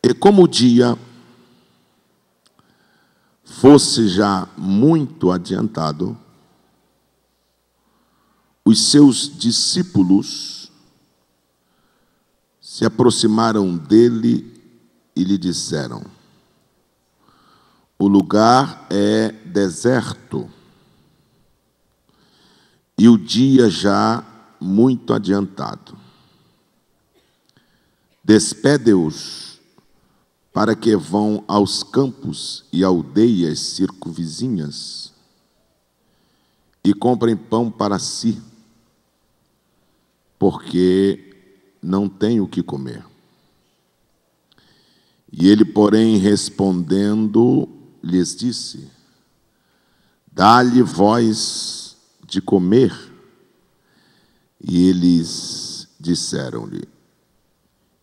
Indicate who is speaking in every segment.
Speaker 1: E como o dia fosse já muito adiantado, os seus discípulos se aproximaram dele e lhe disseram: o lugar é deserto e o dia já muito adiantado. Despede-os para que vão aos campos e aldeias circunvizinhas e comprem pão para si, porque não têm o que comer. E ele, porém, respondendo, lhes disse: dá-lhe vós de comer. E eles disseram-lhe: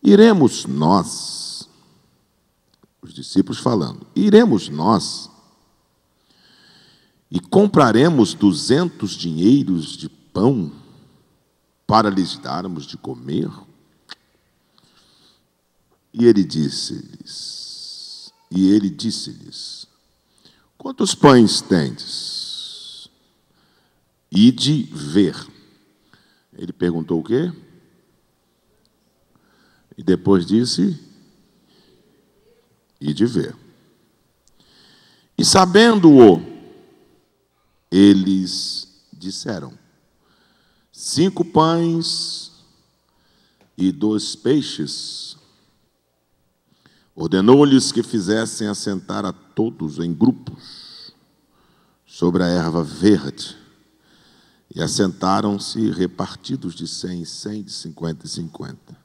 Speaker 1: iremos nós, os discípulos falando, iremos nós e compraremos 200 dinheiros de pão para lhes darmos de comer? E ele disse-lhes: quantos pães tendes? Ide ver. Ele perguntou o quê? E depois disse: ide ver. E sabendo-o, eles disseram: 5 pães e 2 peixes. Ordenou-lhes que fizessem assentar a todos em grupos sobre a erva verde. E assentaram-se repartidos de 100 em 100, de 50 em 50.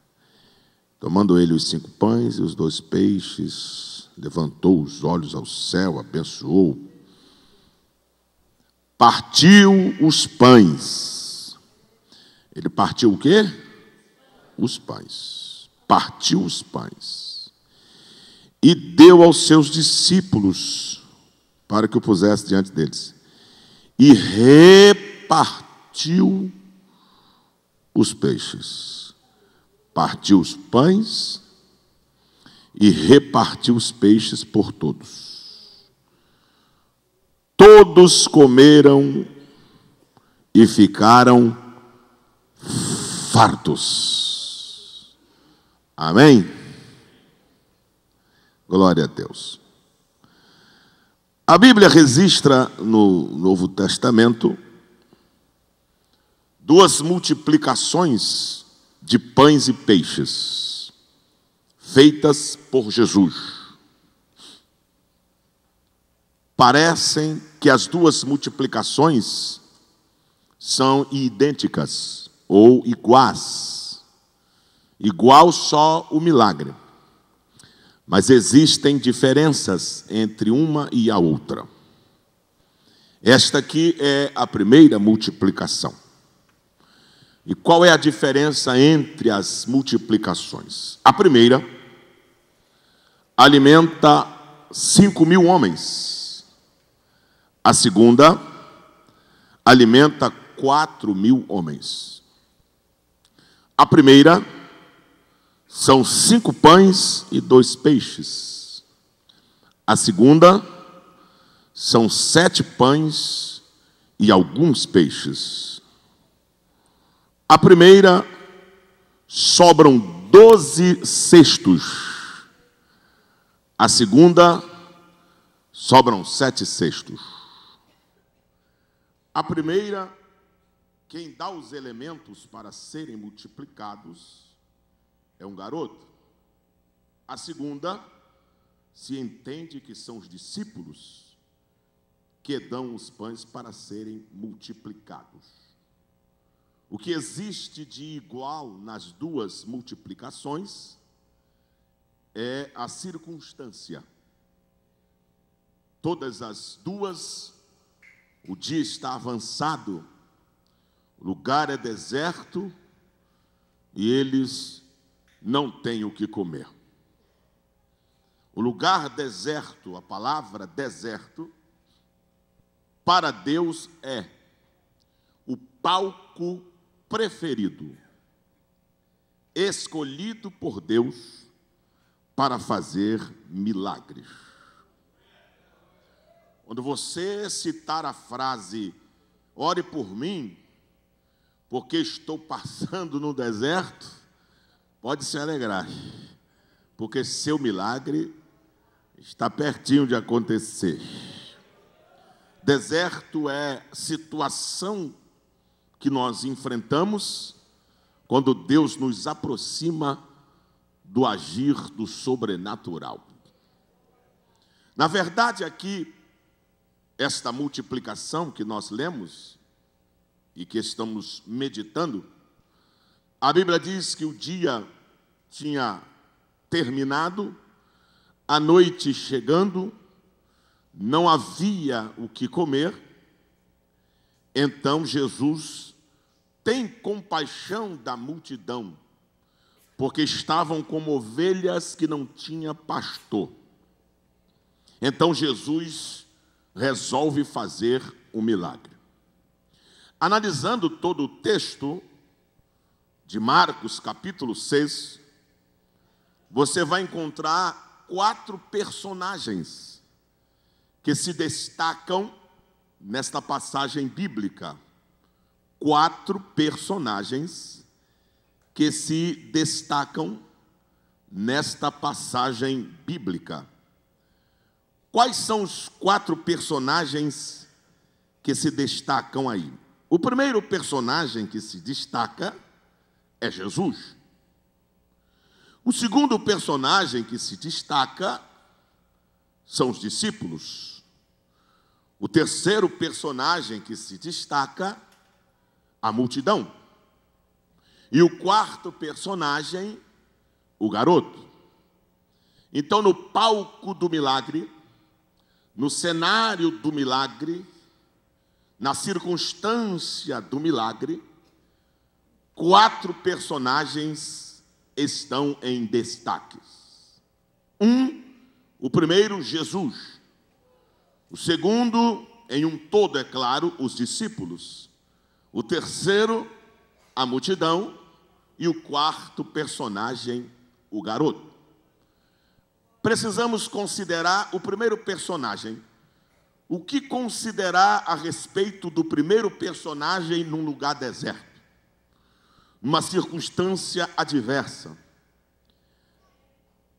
Speaker 1: Tomando ele os 5 pães e os 2 peixes, levantou os olhos ao céu, abençoou, partiu os pães. Ele partiu o quê? Os pães. Partiu os pães. E deu aos seus discípulos para que o pusesse diante deles. E repartiu os peixes. Partiu os pães e repartiu os peixes por todos. Todos comeram e ficaram fartos. Amém? Glória a Deus. A Bíblia registra no Novo Testamento 2 multiplicações de pães e peixes feitas por Jesus. Parecem que as 2 multiplicações são idênticas ou iguais. Igual só o milagre. Mas existem diferenças entre uma e a outra. Esta aqui é a primeira multiplicação. E qual é a diferença entre as multiplicações? A primeira alimenta 5.000 homens. A segunda alimenta 4.000 homens. A primeira são 5 pães e 2 peixes. A segunda são 7 pães e alguns peixes. A primeira sobram 12 cestos. A segunda sobram 7 cestos. A primeira, quem dá os elementos para serem multiplicados é um garoto. A segunda, se entende que são os discípulos que dão os pães para serem multiplicados. O que existe de igual nas 2 multiplicações é a circunstância. Todas as 2, o dia está avançado, o lugar é deserto e eles não têm o que comer. O lugar deserto, a palavra deserto, para Deus é o palco preferido, escolhido por Deus para fazer milagres. Quando você citar a frase, ore por mim, porque estou passando no deserto, pode se alegrar, porque seu milagre está pertinho de acontecer. Deserto é situação que nós enfrentamos quando Deus nos aproxima do agir do sobrenatural. Na verdade, aqui, esta multiplicação que nós lemos e que estamos meditando, a Bíblia diz que o dia tinha terminado, a noite chegando, não havia o que comer. Então Jesus tem compaixão da multidão, porque estavam como ovelhas que não tinham pastor. Então Jesus resolve fazer um milagre. Analisando todo o texto de Marcos, capítulo 6, você vai encontrar 4 personagens que se destacam nesta passagem bíblica. 4 personagens que se destacam nesta passagem bíblica. Quais são os 4 personagens que se destacam aí? O primeiro personagem que se destaca é Jesus. O segundo personagem que se destaca são os discípulos. O terceiro personagem que se destaca, a multidão. E o quarto personagem, o garoto. Então, no palco do milagre, no cenário do milagre, na circunstância do milagre, 4 personagens estão em destaques. O primeiro, Jesus. O segundo, em um todo, é claro, os discípulos. O terceiro, a multidão. E o quarto personagem, o garoto. Precisamos considerar o primeiro personagem. O que considerar a respeito do primeiro personagem num lugar deserto? Numa circunstância adversa.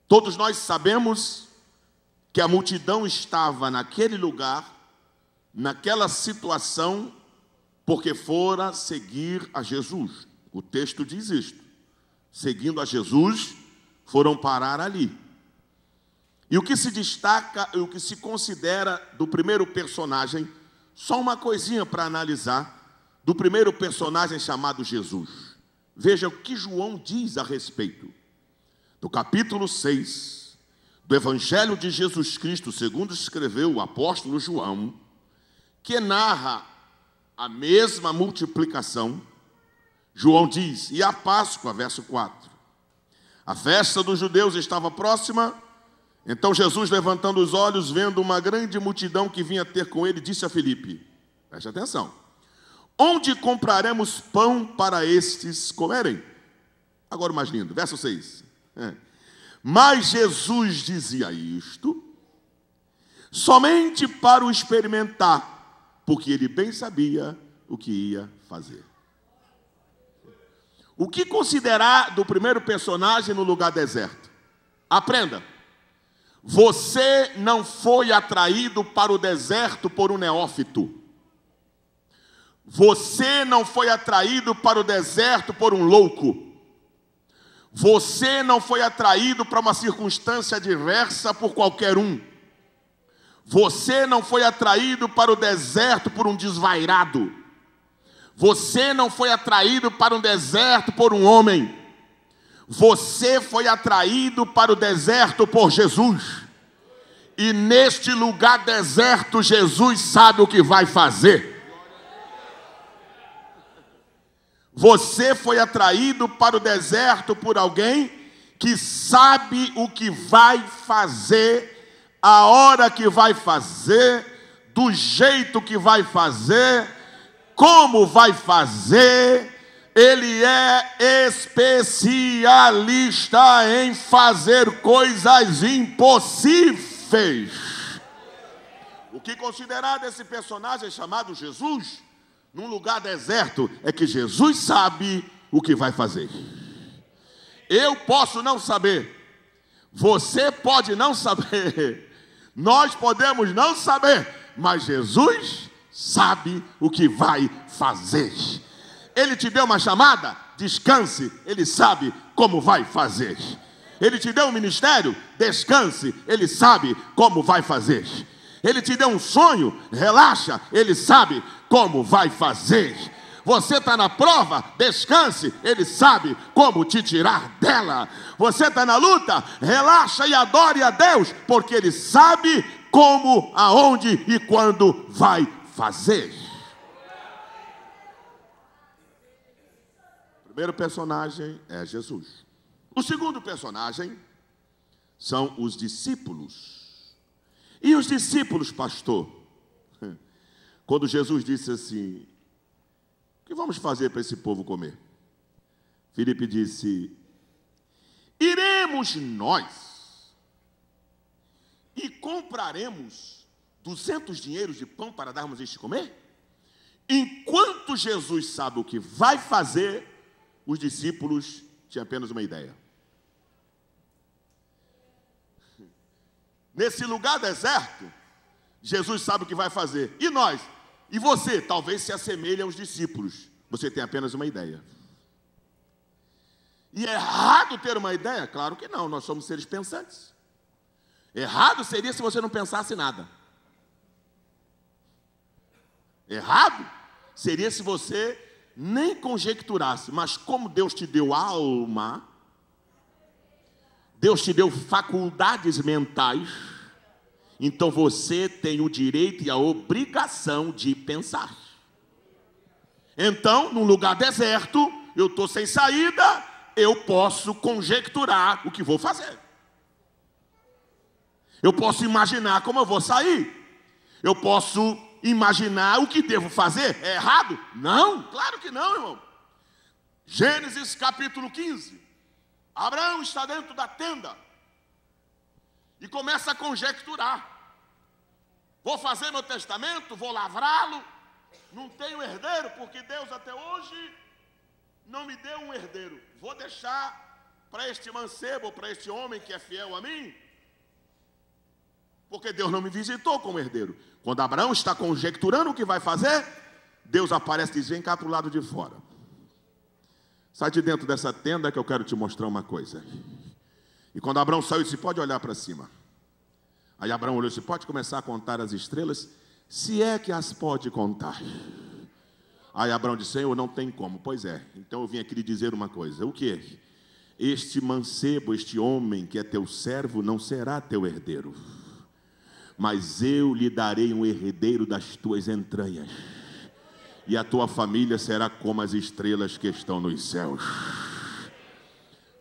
Speaker 1: Todos nós sabemos que a multidão estava naquele lugar, naquela situação, porque fora seguir a Jesus. O texto diz isto. Seguindo a Jesus, foram parar ali. E o que se destaca, e o que se considera do primeiro personagem, só uma coisinha para analisar, do primeiro personagem chamado Jesus. Veja o que João diz a respeito. No capítulo 6, do Evangelho de Jesus Cristo, segundo escreveu o apóstolo João, que narra a mesma multiplicação, João diz, e a Páscoa, verso 4. A festa dos judeus estava próxima, então Jesus, levantando os olhos, vendo uma grande multidão que vinha ter com ele, disse a Filipe, preste atenção, onde compraremos pão para estes comerem? Agora o mais lindo, verso 6. Mas Jesus dizia isto somente para o experimentar, porque ele bem sabia o que ia fazer. O que considerar do primeiro personagem no lugar deserto? Aprenda. Você não foi atraído para o deserto por um neófito. Você não foi atraído para o deserto por um louco. Você não foi atraído para uma circunstância adversa por qualquer um. Você não foi atraído para o deserto por um desvairado. Você não foi atraído para um deserto por um homem. Você foi atraído para o deserto por Jesus. E neste lugar deserto, Jesus sabe o que vai fazer. Você foi atraído para o deserto por alguém que sabe o que vai fazer, a hora que vai fazer, do jeito que vai fazer, como vai fazer. Ele é especialista em fazer coisas impossíveis. O que considerar desse personagem chamado Jesus, num lugar deserto, é que Jesus sabe o que vai fazer. Eu posso não saber, você pode não saber, nós podemos não saber, mas Jesus sabe o que vai fazer. Ele te deu uma chamada? Descanse, Ele sabe como vai fazer. Ele te deu um ministério? Descanse, Ele sabe como vai fazer. Ele te deu um sonho? Relaxa, Ele sabe como vai fazer. Você está na prova? Descanse, Ele sabe como te tirar dela. Você está na luta? Relaxa e adore a Deus, porque Ele sabe como, aonde e quando vai fazer. O primeiro personagem é Jesus. O segundo personagem são os discípulos. E os discípulos, pastor? Quando Jesus disse assim: o que vamos fazer para esse povo comer? Filipe disse: iremos nós e compraremos 200 dinheiros de pão para darmos este comer? Enquanto Jesus sabe o que vai fazer, os discípulos tinham apenas uma ideia. Nesse lugar deserto, Jesus sabe o que vai fazer. E nós? E você? Talvez se assemelhe aos discípulos. Você tem apenas uma ideia. E é errado ter uma ideia? Claro que não, nós somos seres pensantes. Errado seria se você não pensasse nada. Errado seria se você nem conjecturasse, mas como Deus te deu alma, Deus te deu faculdades mentais, então você tem o direito e a obrigação de pensar. Então, num lugar deserto, eu estou sem saída, eu posso conjecturar o que vou fazer. Eu posso imaginar como eu vou sair. Eu posso imaginar o que devo fazer. É errado? Não, claro que não, irmão. Gênesis capítulo 15. Abraão está dentro da tenda e começa a conjecturar. Vou fazer meu testamento, vou lavrá-lo. Não tenho herdeiro, porque Deus até hoje não me deu um herdeiro. Vou deixar para este mancebo, para este homem que é fiel a mim, porque Deus não me visitou como herdeiro. Quando Abraão está conjecturando o que vai fazer, Deus aparece e diz: vem cá para o lado de fora. Sai de dentro dessa tenda que eu quero te mostrar uma coisa. E quando Abraão saiu, disse: pode olhar para cima. Aí Abraão olhou e disse: pode começar a contar as estrelas, se é que as pode contar. Aí Abraão disse: Senhor, não tem como. Pois é, então eu vim aqui lhe dizer uma coisa. O que? Este mancebo, este homem que é teu servo, não será teu herdeiro, mas eu lhe darei um herdeiro das tuas entranhas, e a tua família será como as estrelas que estão nos céus.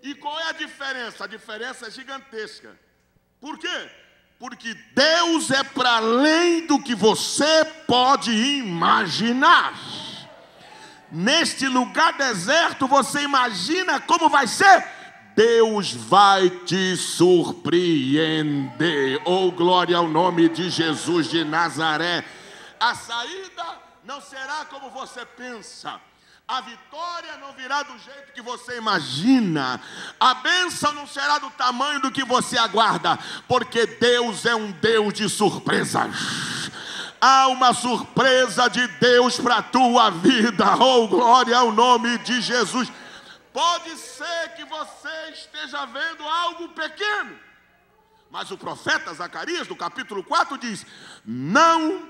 Speaker 1: E qual é a diferença? A diferença é gigantesca. Por quê? Porque Deus é para além do que você pode imaginar. Neste lugar deserto, você imagina como vai ser? Deus vai te surpreender. Oh, glória ao nome de Jesus de Nazaré. A saída não será como você pensa. A vitória não virá do jeito que você imagina. A bênção não será do tamanho do que você aguarda, porque Deus é um Deus de surpresas. Há uma surpresa de Deus para a tua vida. Oh, glória ao nome de Jesus. Pode ser que você esteja vendo algo pequeno, mas o profeta Zacarias, no capítulo 4, diz: não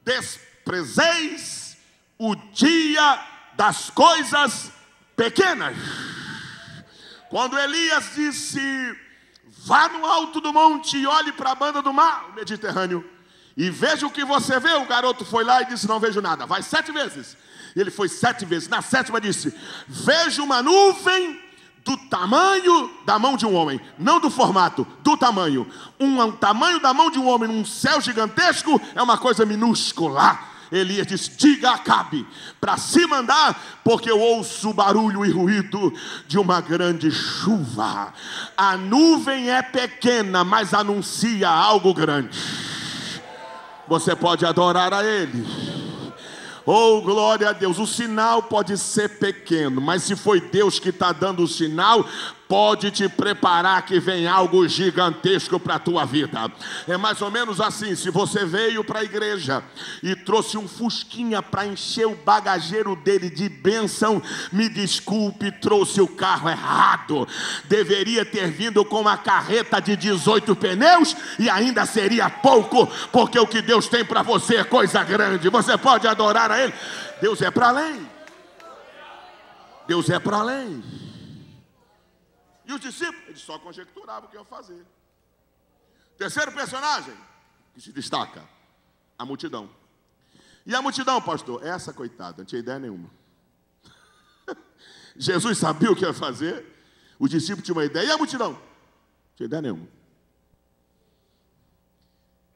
Speaker 1: desprezeis o dia das coisas pequenas. Quando Elias disse: vá no alto do monte e olhe para a banda do mar, o Mediterrâneo, e veja o que você vê. O garoto foi lá e disse: não vejo nada. Vai 7 vezes. Ele foi 7 vezes. Na 7ª disse: vejo uma nuvem do tamanho da mão de um homem. Não do formato, do tamanho. Um tamanho da mão de um homem num céu gigantesco é uma coisa minúscula. Elias disse: diga a Acabe para se mandar, porque eu ouço o barulho e ruído de uma grande chuva. A nuvem é pequena, mas anuncia algo grande. Você pode adorar a Ele. Oh, glória a Deus. O sinal pode ser pequeno, mas se foi Deus que está dando o sinal, pode te preparar que vem algo gigantesco para a tua vida. É mais ou menos assim: se você veio para a igreja e trouxe um fusquinha para encher o bagageiro dele de bênção, me desculpe, trouxe o carro errado. Deveria ter vindo com uma carreta de 18 pneus e ainda seria pouco, porque o que Deus tem para você é coisa grande. Você pode adorar a Ele. Deus é para além. Deus é para além. E os discípulos, eles só conjecturavam o que iam fazer. Terceiro personagem que se destaca: a multidão. E a multidão, pastor, essa coitada, não tinha ideia nenhuma. Jesus sabia o que ia fazer, os discípulos tinham uma ideia, e a multidão? Não tinha ideia nenhuma. Não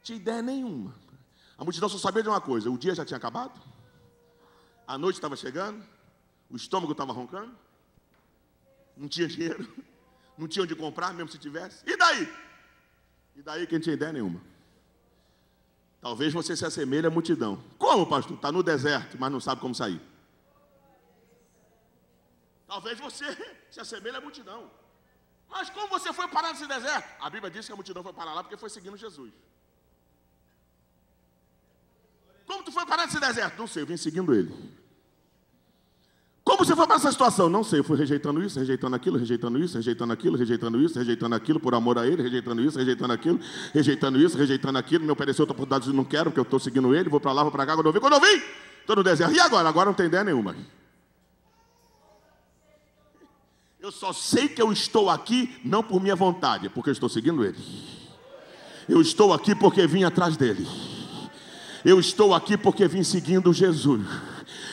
Speaker 1: tinha ideia nenhuma. A multidão só sabia de uma coisa: o dia já tinha acabado, a noite estava chegando, o estômago estava roncando, não tinha dinheiro, não tinha onde comprar, mesmo se tivesse. E daí? E daí que não tinha ideia nenhuma. Talvez você se assemelhe à multidão. Como, pastor? Está no deserto, mas não sabe como sair. Talvez você se assemelhe à multidão. Mas como você foi parar nesse deserto? A Bíblia diz que a multidão foi parar lá porque foi seguindo Jesus. Como tu foi parar nesse deserto? Não sei, eu vim seguindo ele. Como você foi para essa situação? Não sei, eu fui rejeitando isso, rejeitando aquilo, rejeitando isso, rejeitando aquilo, rejeitando isso, rejeitando aquilo, por amor a Ele, rejeitando isso, rejeitando aquilo, rejeitando isso, rejeitando aquilo. Me ofereceu outra oportunidade, não quero, porque eu estou seguindo Ele, vou para lá, vou para cá. Quando eu vim, estou no deserto. E agora? Agora não tem ideia nenhuma. Eu só sei que eu estou aqui, não por minha vontade, porque eu estou seguindo Ele. Eu estou aqui porque vim atrás dEle. Eu estou aqui porque vim seguindo Jesus.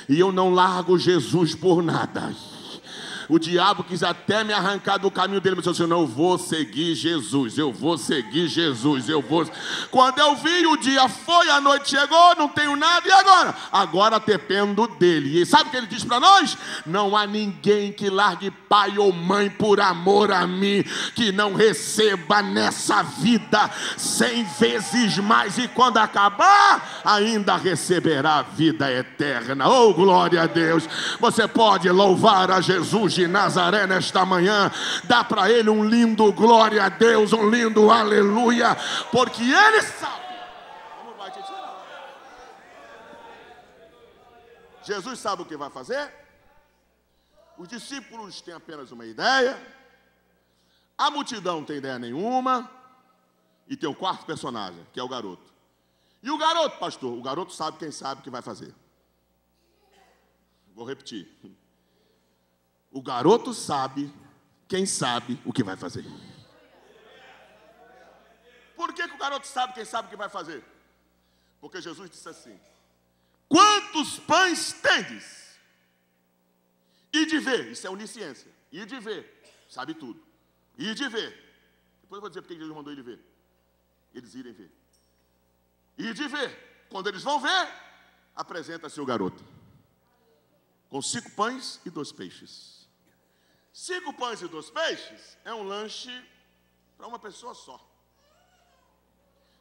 Speaker 1: E eu não largo Jesus por nada. O diabo quis até me arrancar do caminho dele, mas eu disse: não, eu vou seguir Jesus, eu vou seguir Jesus, eu vou. Quando eu vi, o dia foi, a noite chegou, não tenho nada, e agora? Agora dependo dele. E sabe o que ele diz para nós? Não há ninguém que largue pai ou mãe por amor a mim, que não receba nessa vida 100 vezes mais, e quando acabar, ainda receberá a vida eterna. Oh, glória a Deus. Você pode louvar a Jesus de Nazaré nesta manhã, dá para Ele um lindo glória a Deus, um lindo aleluia, porque Ele sabe como vai te tirar. Jesus sabe o que vai fazer. Os discípulos têm apenas uma ideia, a multidão não tem ideia nenhuma, e tem o quarto personagem, que é o garoto. E o garoto, pastor, o garoto sabe quem sabe o que vai fazer. Vou repetir. O garoto sabe quem sabe o que vai fazer. Por que o garoto sabe quem sabe o que vai fazer? Porque Jesus disse assim: quantos pães tendes? E de ver, isso é onisciência. E de ver, sabe tudo. E de ver. Depois eu vou dizer porque Jesus mandou ele ver. Eles irem ver. E de ver. Quando eles vão ver, apresenta-se o garoto com 5 pães e 2 peixes. 5 pães e 2 peixes é um lanche para uma pessoa só.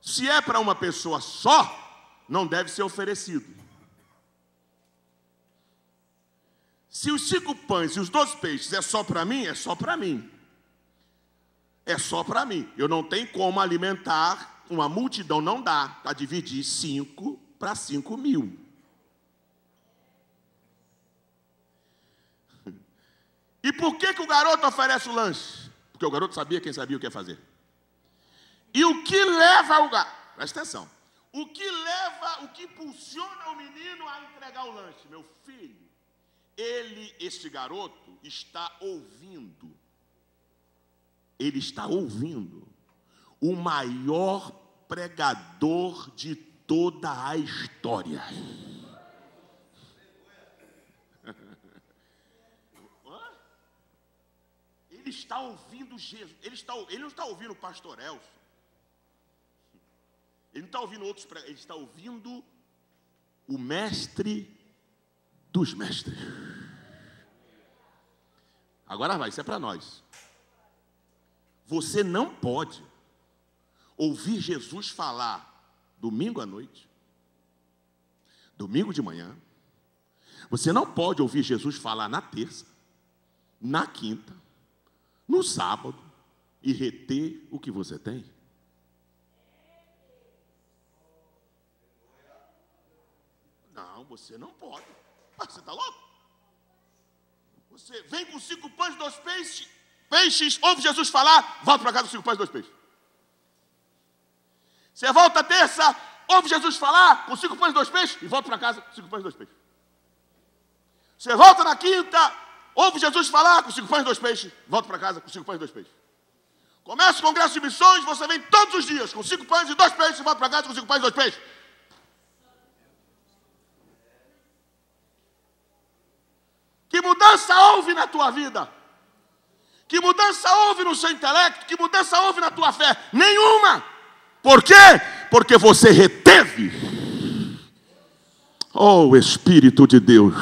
Speaker 1: Se é para uma pessoa só, não deve ser oferecido. Se os 5 pães e os 2 peixes é só para mim, é só para mim. É só para mim. Eu não tenho como alimentar uma multidão, não dá para dividir 5 para 5 mil. E por que o garoto oferece o lanche? Porque o garoto sabia quem sabia o que ia fazer. E o que leva o garoto? Presta atenção. O que impulsiona o menino a entregar o lanche? Meu filho, este garoto está ouvindo. Ele está ouvindo o maior pregador de toda a história. Ele está ouvindo Jesus. Ele não está ouvindo o pastor Elcio. Ele não está ouvindo outros pregadores. Ele está ouvindo o mestre dos mestres. Agora vai, isso é para nós. Você não pode ouvir Jesus falar domingo à noite, domingo de manhã. Você não pode ouvir Jesus falar na terça, na quinta, no sábado e reter o que você tem. Não, você não pode. Você está louco? Você vem com 5 pães e 2 peixes, ouve Jesus falar, volta para casa com 5 pães e 2 peixes. Você volta terça, ouve Jesus falar com 5 pães e 2 peixes e volta para casa com 5 pães e 2 peixes. Você volta na quinta, ouve Jesus falar com 5 pães e 2 peixes, volta para casa com 5 pães e 2 peixes. Começa o congresso de missões, você vem todos os dias com 5 pães e 2 peixes e volta para casa com 5 pães e 2 peixes. Que mudança houve na tua vida? Que mudança houve no seu intelecto? Que mudança houve na tua fé? Nenhuma! Por quê? Porque você reteve. Oh, Espírito de Deus,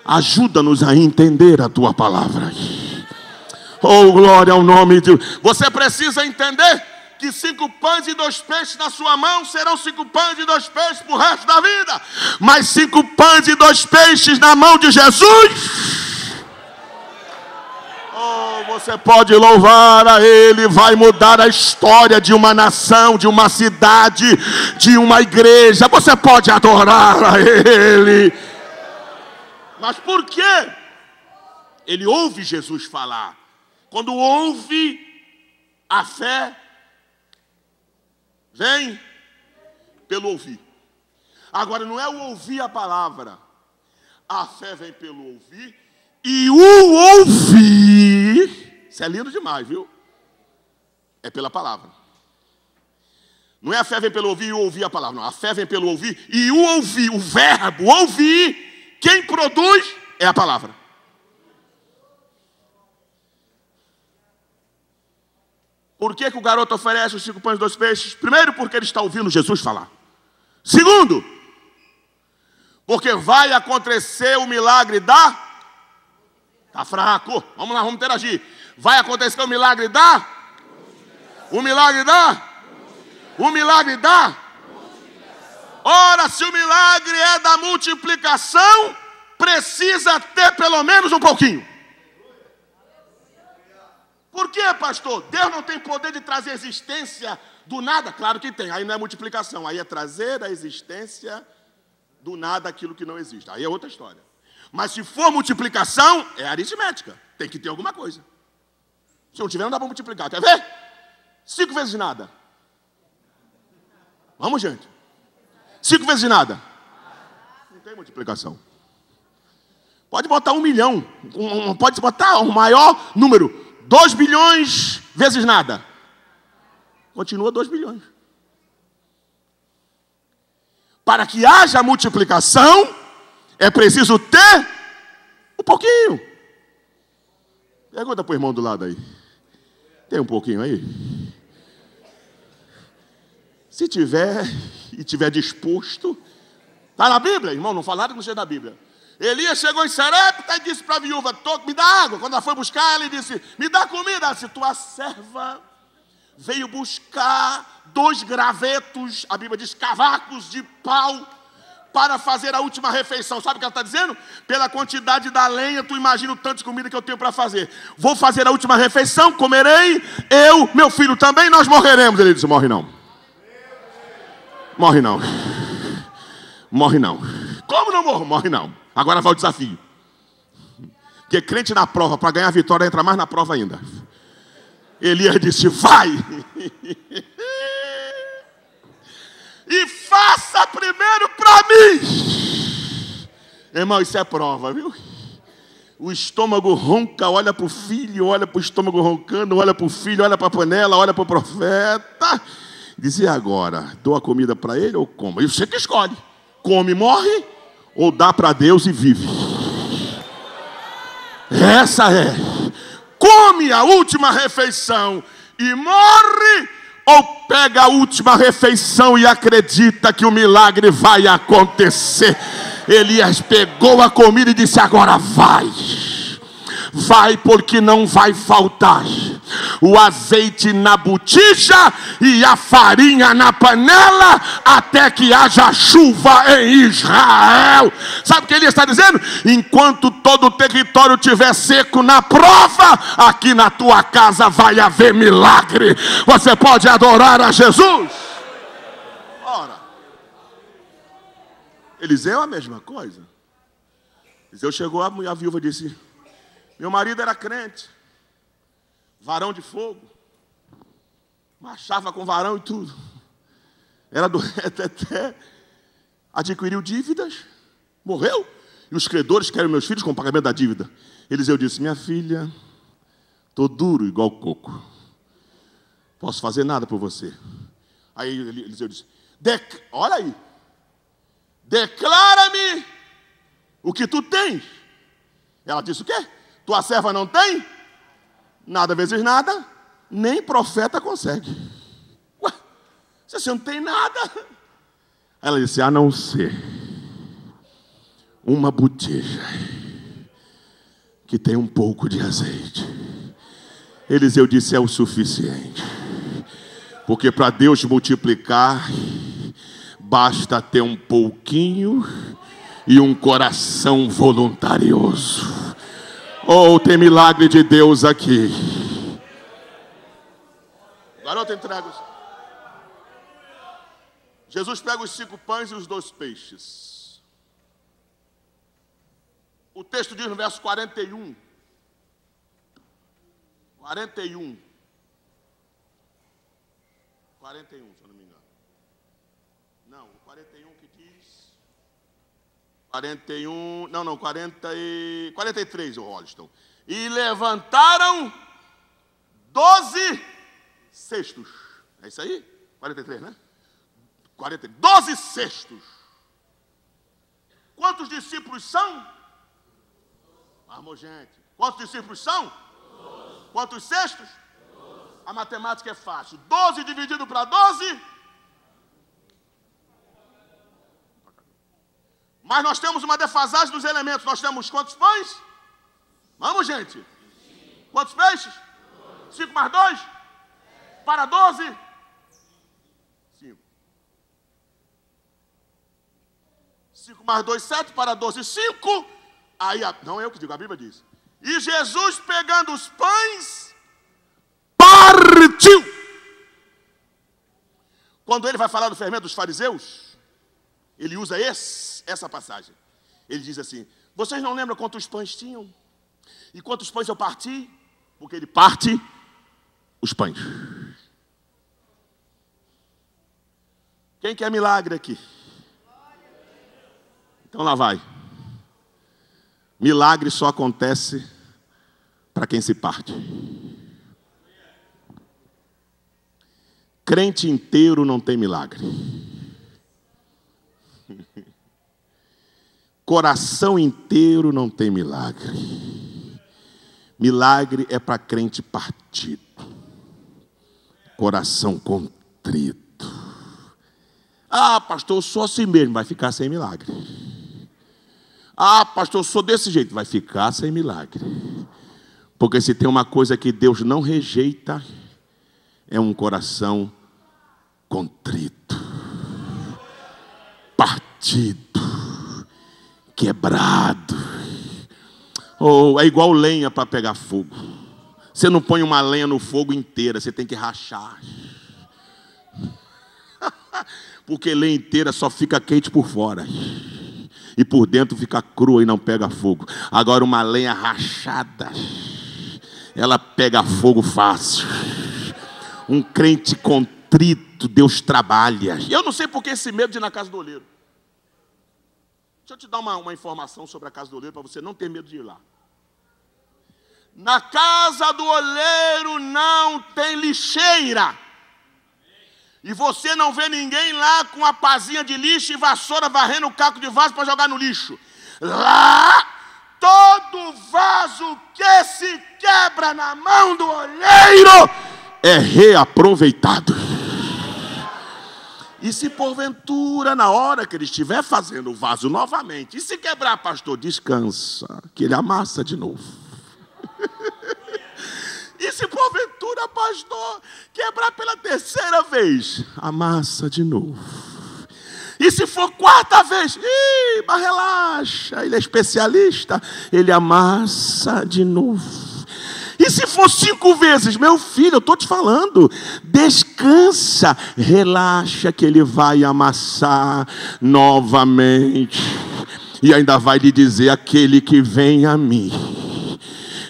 Speaker 1: ajuda-nos a entender a tua palavra. Oh, glória ao nome de Deus. Você precisa entender que 5 pães e 2 peixes na sua mão serão 5 pães e 2 peixes para o resto da vida. Mas 5 pães e 2 peixes na mão de Jesus, oh, você pode louvar a Ele, vai mudar a história de uma nação, de uma cidade, de uma igreja. Você pode adorar a Ele. Mas por quê? Ele ouve Jesus falar. Quando ouve, a fé vem pelo ouvir. Agora, não é o ouvir a palavra. A fé vem pelo ouvir. E o ouvir, isso é lindo demais, viu? É pela palavra. Não é a fé vem pelo ouvir e o ouvir a palavra. Não, a fé vem pelo ouvir e o ouvir, o verbo ouvir, quem produz é a palavra. Por que o garoto oferece os 5 pães e 2 peixes? Primeiro, porque ele está ouvindo Jesus falar. Segundo, porque vai acontecer o milagre da... Está fraco. Vamos lá, vamos interagir. Vai acontecer o milagre da... O milagre da... O milagre da... Ora, se o milagre é da multiplicação, precisa ter pelo menos um pouquinho. Por quê, pastor? Deus não tem poder de trazer existência do nada? Claro que tem. Aí não é multiplicação. Aí é trazer a existência do nada aquilo que não existe. Aí é outra história. Mas se for multiplicação, é aritmética. Tem que ter alguma coisa. Se não tiver, não dá para multiplicar. Quer ver? 5 vezes nada. Vamos, gente. 5 vezes nada. Não tem multiplicação. Pode botar 1 milhão. Pode botar o maior número. 2 bilhões vezes nada. Continua 2 bilhões. Para que haja multiplicação, é preciso ter um pouquinho. Pergunta para o irmão do lado aí. Tem um pouquinho aí? Se tiver e tiver disposto. Está na Bíblia, irmão? Não fala nada que não seja da Bíblia. Elias chegou em Sarepta e disse para a viúva, me dá água. Quando ela foi buscar, ele disse, me dá comida. Ela disse, tua serva veio buscar 2 gravetos, a Bíblia diz, cavacos de pau, para fazer a última refeição. Sabe o que ela está dizendo? Pela quantidade da lenha, tu imagina o tanto de comida que eu tenho para fazer. Vou fazer a última refeição, comerei, eu, meu filho também, nós morreremos. Ele disse, morre não. Morre não. Morre não. Como não morro? Morre não. Agora vai o desafio. Porque crente na prova, para ganhar a vitória, entra mais na prova ainda. Elias disse, vai. E faça primeiro para mim. Irmão, isso é prova, viu? O estômago ronca, olha para o filho, olha para o estômago roncando, olha para o filho, olha para a panela, olha para o profeta. Diz, e agora? Dou a comida para ele ou como? E você que escolhe. Come e morre, ou dá para Deus e vive. Essa é. Come a última refeição e morre, ou pega a última refeição e acredita que o milagre vai acontecer. Elias pegou a comida e disse: agora vai. Vai, porque não vai faltar o azeite na botija e a farinha na panela, até que haja chuva em Israel. Sabe o que ele está dizendo? Enquanto todo o território estiver seco na prova, aqui na tua casa vai haver milagre. Você pode adorar a Jesus? Ora, Eliseu é a mesma coisa. Eliseu chegou, a viúva disse: meu marido era crente, varão de fogo, marchava com varão e tudo, era doente até, adquiriu dívidas, morreu, e os credores querem meus filhos com o pagamento da dívida. Eliseu disse: minha filha, estou duro igual coco, posso fazer nada por você. Aí Eliseu disse: olha aí, declara-me o que tu tens. Ela disse: o quê? Tua serva não tem? Nada vezes nada, nem profeta consegue. Ué, você não tem nada? Ela disse: a não ser uma botija que tem um pouco de azeite. Eliseu disse: é o suficiente. Porque para Deus multiplicar, basta ter um pouquinho e um coração voluntarioso. Oh, tem milagre de Deus aqui. Garoto, entrega. Jesus pega os 5 pães e os 2 peixes. O texto diz no verso 41. 41, se eu não me engano. Não, o 41 que diz... 41, não, 43, o Rolston. E levantaram 12 cestos. É isso aí? 43, né? 12 cestos. Quantos discípulos são? Vamos, gente. Quantos discípulos são? 12. Quantos cestos? 12. A matemática é fácil. 12 dividido para 12... Mas nós temos uma defasagem dos elementos. Nós temos quantos pães? Vamos, gente. 5. Quantos peixes? 5 mais 2? Para 12? 5. 5 mais 2, 7. Para 12, 5. Aí, não é eu que digo, a Bíblia diz. E Jesus, pegando os pães, partiu. Quando ele vai falar do fermento dos fariseus, ele usa essa passagem. Ele diz assim: vocês não lembram quantos pães tinham? E quantos pães eu parti? Porque ele parte os pães. Quem quer milagre aqui? Então lá vai. Milagre só acontece para quem se parte. Crente inteiro não tem milagre. Coração inteiro não tem milagre. Milagre é para crente partido. Coração contrito. Ah, pastor, eu sou assim mesmo, vai ficar sem milagre. Ah, pastor, eu sou desse jeito, vai ficar sem milagre. Porque se tem uma coisa que Deus não rejeita, é um coração contrito, partido, quebrado. Ou é igual lenha para pegar fogo. Você não põe uma lenha no fogo inteira, você tem que rachar. Porque lenha inteira só fica quente por fora. E por dentro fica crua e não pega fogo. Agora uma lenha rachada, ela pega fogo fácil. Um crente contrito, Deus trabalha. Eu não sei por que esse medo de ir na casa do oleiro. Deixa eu te dar uma informação sobre a casa do oleiro para você não ter medo de ir lá. Na casa do oleiro não tem lixeira. E você não vê ninguém lá com a pazinha de lixo e vassoura varrendo o caco de vaso para jogar no lixo. Lá, todo vaso que se quebra na mão do oleiro é reaproveitado. E se porventura, na hora que ele estiver fazendo o vaso novamente, e se quebrar, pastor, descansa, que ele amassa de novo. E se porventura, pastor, quebrar pela terceira vez, amassa de novo. E se for quarta vez, mas relaxa, ele é especialista, ele amassa de novo. E se for 5 vezes, meu filho, eu estou te falando, descansa, relaxa que ele vai amassar novamente. E ainda vai lhe dizer, aquele que vem a mim,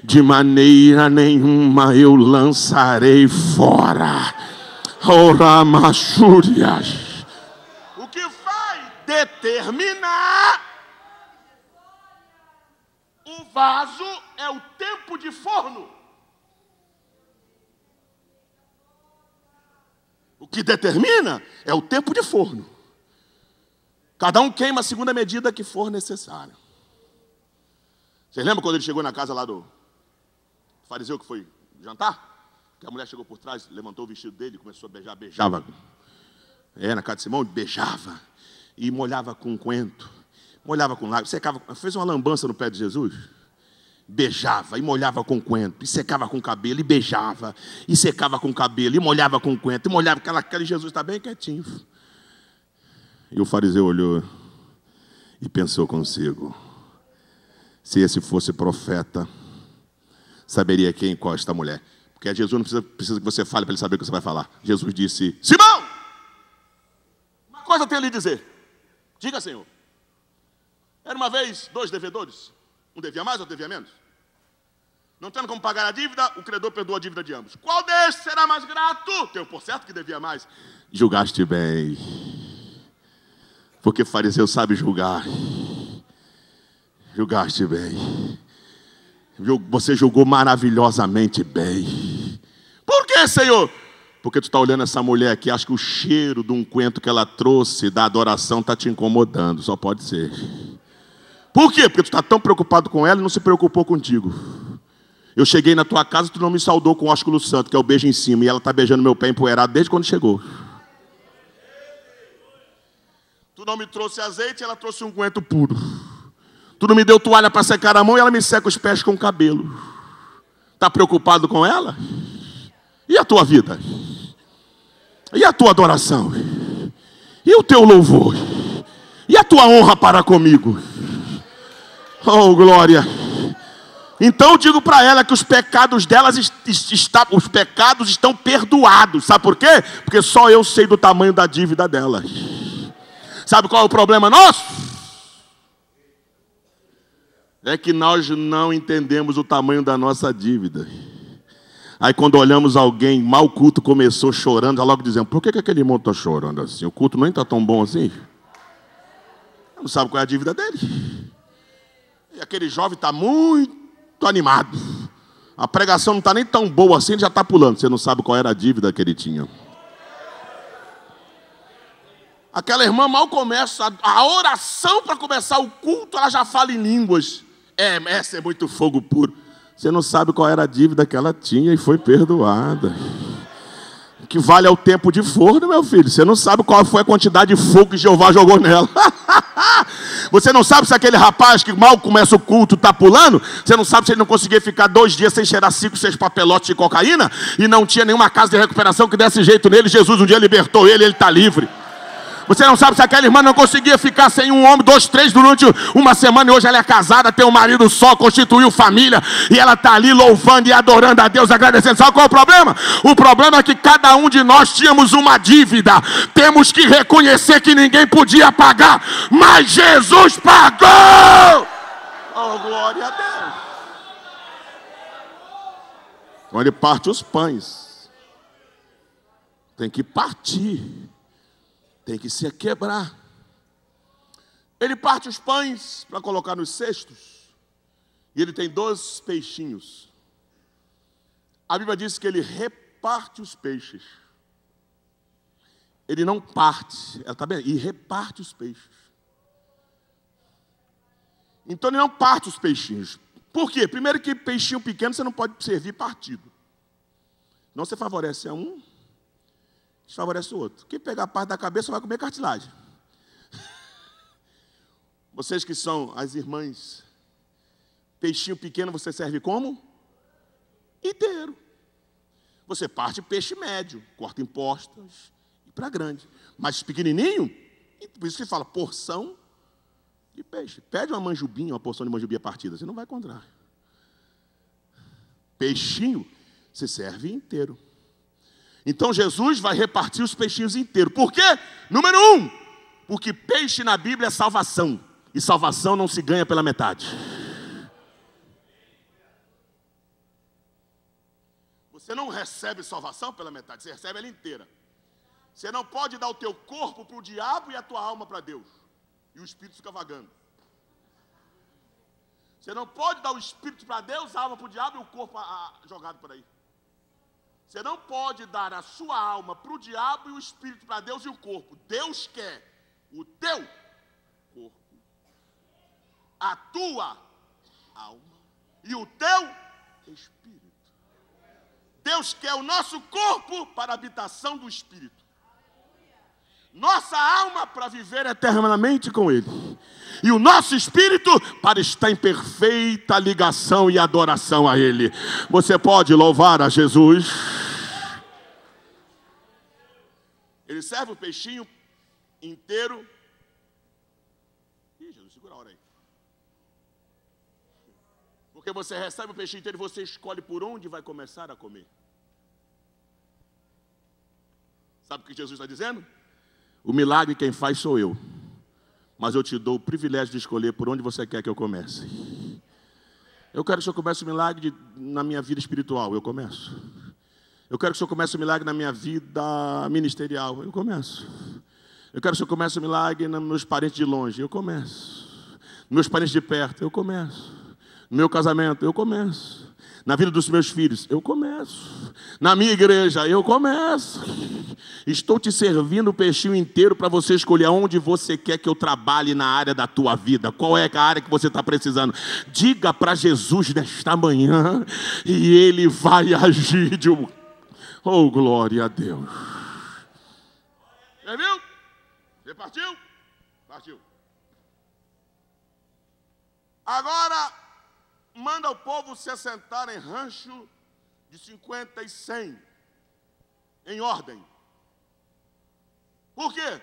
Speaker 1: de maneira nenhuma eu lançarei fora. Ora, machúrias. O que vai determinar o vaso é o tempo de forno. O que determina é o tempo de forno. Cada um queima a segunda medida que for necessária. Vocês lembram quando ele chegou na casa lá do fariseu que foi jantar? Que a mulher chegou por trás, levantou o vestido dele, começou a beijar, beijava. Na casa de Simão, beijava. E molhava com coentro, molhava com lágrimas, secava, fez uma lambança no pé de Jesus. Beijava e molhava com coentro, e secava com o cabelo, e beijava, e secava com o cabelo, e molhava com coentro, e molhava, aquele Jesus está bem quietinho. E o fariseu olhou e pensou consigo, se esse fosse profeta, saberia quem e qual é esta mulher. Porque Jesus não precisa que você fale para ele saber o que você vai falar. Jesus disse, Simão, uma coisa eu tenho a lhe dizer. Diga, Senhor. Era uma vez 2 devedores. Um devia mais, outro devia menos. Não tendo como pagar a dívida, o credor perdoou a dívida de ambos. Qual destes será mais grato? Tenho por certo que devia mais. Julgaste bem. Porque fariseu sabe julgar. Julgaste bem. Você julgou maravilhosamente bem. Por que, Senhor? Porque tu está olhando essa mulher aqui, acho que o cheiro de um coentro que ela trouxe da adoração está te incomodando. Só pode ser. Por quê? Porque tu está tão preocupado com ela e não se preocupou contigo. Eu cheguei na tua casa e tu não me saudou com o ósculo santo, que é o beijo em cima. E ela está beijando meu pé empoeirado desde quando chegou. Tu não me trouxe azeite e ela trouxe um coentro puro. Tu não me deu toalha para secar a mão e ela me seca os pés com o cabelo. Está preocupado com ela? E a tua vida? E a tua adoração? E o teu louvor? E a tua honra para comigo? Oh, glória! Então eu digo para ela que os pecados delas os pecados estão perdoados. Sabe por quê? Porque só eu sei do tamanho da dívida delas. Sabe qual é o problema nosso? É que nós não entendemos o tamanho da nossa dívida. Aí quando olhamos alguém, mal o culto começou chorando, já logo dizendo, por que aquele irmão está chorando assim? O culto nem está tão bom assim. Não sabe qual é a dívida dele. E aquele jovem está muito animado. A pregação não está nem tão boa assim, ele já está pulando. Você não sabe qual era a dívida que ele tinha. Aquela irmã mal começa a oração para começar o culto, ela já fala em línguas. Essa é muito fogo puro. Você não sabe qual era a dívida que ela tinha e foi perdoada. O que vale é o tempo de forno, meu filho. Você não sabe qual foi a quantidade de fogo que Jeová jogou nela. Você não sabe se aquele rapaz que mal começa o culto está pulando. Você não sabe se ele não conseguia ficar 2 dias sem cheirar 5, 6 papelotes de cocaína. E não tinha nenhuma casa de recuperação que desse jeito nele. Jesus um dia libertou ele está livre. Você não sabe se aquela irmã não conseguia ficar sem um homem, 2, 3 durante uma semana. E hoje ela é casada, tem um marido só, constituiu família. E ela está ali louvando e adorando a Deus, agradecendo. Sabe qual é o problema? O problema é que cada um de nós tínhamos uma dívida. Temos que reconhecer que ninguém podia pagar, mas Jesus pagou. Oh, glória a Deus. Então ele parte os pães. Tem que partir. Tem que se quebrar. Ele parte os pães para colocar nos cestos. E ele tem 2 peixinhos. A Bíblia diz que ele reparte os peixes. Ele não parte, ela está bem? E reparte os peixes. Então ele não parte os peixinhos. Por quê? Primeiro que peixinho pequeno você não pode servir partido. Não você favorece a um, desfavorece o outro. Quem pegar a parte da cabeça vai comer cartilagem. Vocês que são as irmãs, peixinho pequeno você serve como? Inteiro. Você parte peixe médio, corta em postas e para grande. Mas pequenininho, por isso que fala porção de peixe. Pede uma manjubinha, uma porção de manjubinha partida, você não vai encontrar. Peixinho, você serve inteiro. Então Jesus vai repartir os peixinhos inteiros. Por quê? Número 1, porque peixe na Bíblia é salvação. E salvação não se ganha pela metade. Você não recebe salvação pela metade, você recebe ela inteira. Você não pode dar o teu corpo para o diabo e a tua alma para Deus. E o espírito fica vagando. Você não pode dar o espírito para Deus, a alma para o diabo e o corpo jogado por aí. Você não pode dar a sua alma para o diabo e o espírito para Deus e o corpo. Deus quer o teu corpo, a tua alma e o teu espírito. Deus quer o nosso corpo para a habitação do espírito. Nossa alma para viver eternamente com Ele. E o nosso espírito para estar em perfeita ligação e adoração a Ele. Você pode louvar a Jesus. Ele serve o peixinho inteiro. Ih, Jesus, segura a hora aí. Porque você recebe o peixinho inteiro e você escolhe por onde vai começar a comer. Sabe o que Jesus está dizendo? O milagre quem faz sou eu. Mas eu te dou o privilégio de escolher por onde você quer que eu comece. Eu quero que o Senhor comece o milagre na minha vida espiritual. Eu começo. Eu quero que o Senhor comece o milagre na minha vida ministerial. Eu começo. Eu quero que o Senhor comece o milagre nos meus parentes de longe. Eu começo. Nos meus parentes de perto. Eu começo. No meu casamento. Eu começo. Na vida dos meus filhos. Eu começo. Na minha igreja. Eu começo. Estou te servindo o peixinho inteiro para você escolher onde você quer que eu trabalhe na área da tua vida. Qual é a área que você está precisando? Diga para Jesus nesta manhã e Ele vai agir de um... Oh, glória a Deus. Você viu? Você partiu? Partiu. Agora, manda o povo se assentar em rancho de 50 e 100. Em ordem. Por quê?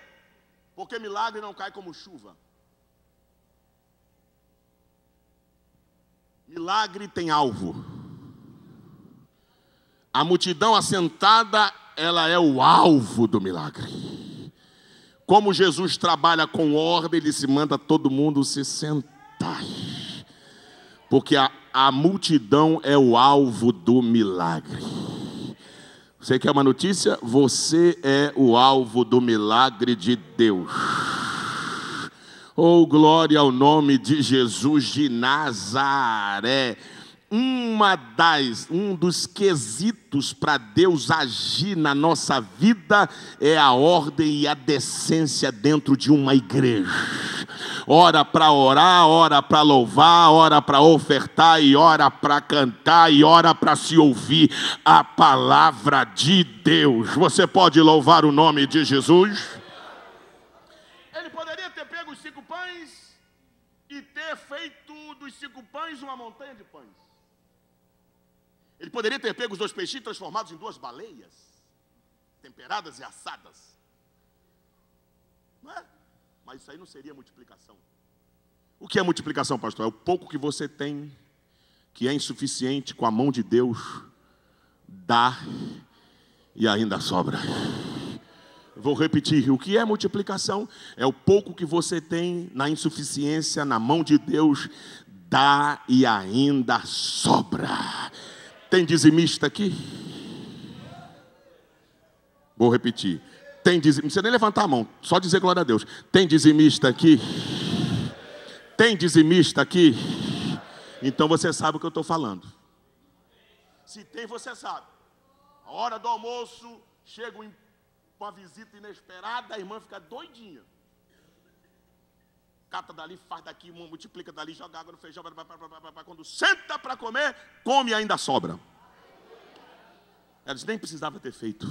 Speaker 1: Porque milagre não cai como chuva. Milagre tem alvo. A multidão assentada, ela é o alvo do milagre. Como Jesus trabalha com ordem, Ele se manda todo mundo se sentar. Porque a multidão é o alvo do milagre. Você quer uma notícia? Você é o alvo do milagre de Deus. Oh, glória ao nome de Jesus de Nazaré. Um dos quesitos para Deus agir na nossa vida é a ordem e a decência dentro de uma igreja. Hora para orar, hora para louvar, hora para ofertar, e hora para cantar, e hora para se ouvir a palavra de Deus. Você pode louvar o nome de Jesus? Ele poderia ter pego os 5 pães e ter feito dos 5 pães uma montanha de pães. Ele poderia ter pego os 2 peixinhos transformados em 2 baleias, temperadas e assadas. Não é? Mas isso aí não seria multiplicação. O que é multiplicação, pastor? É o pouco que você tem, que é insuficiente, com a mão de Deus, dá e ainda sobra. Vou repetir, o que é multiplicação? É o pouco que você tem na insuficiência, na mão de Deus, dá e ainda sobra. Tem dizimista aqui? Vou repetir. Tem dizimista, não precisa nem levantar a mão, só dizer glória a Deus. Tem dizimista aqui? Tem dizimista aqui? Então você sabe o que eu estou falando. Se tem, você sabe. A hora do almoço, chega uma visita inesperada, a irmã fica doidinha. Cata dali, faz daqui, multiplica dali, joga água no feijão. Quando senta para comer, come e ainda sobra. Ela disse, nem precisava ter feito.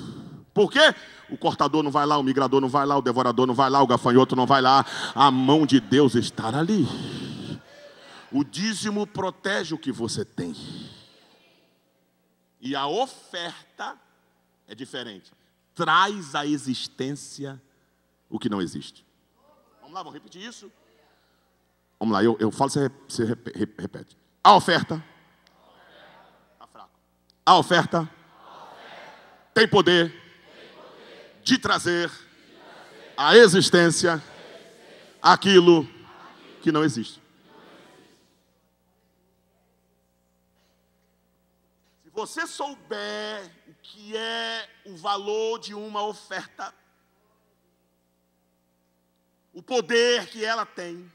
Speaker 1: Por quê? O cortador não vai lá, o migrador não vai lá, o devorador não vai lá, o gafanhoto não vai lá. A mão de Deus está ali. O dízimo protege o que você tem. E a oferta é diferente. Traz à existência o que não existe. Vamos lá, vamos repetir isso? Vamos lá, eu falo, você repete. A oferta. Está fraco. A oferta tem poder de trazer à existência aquilo que não existe. Se você souber o que é o valor de uma oferta, o poder que ela tem,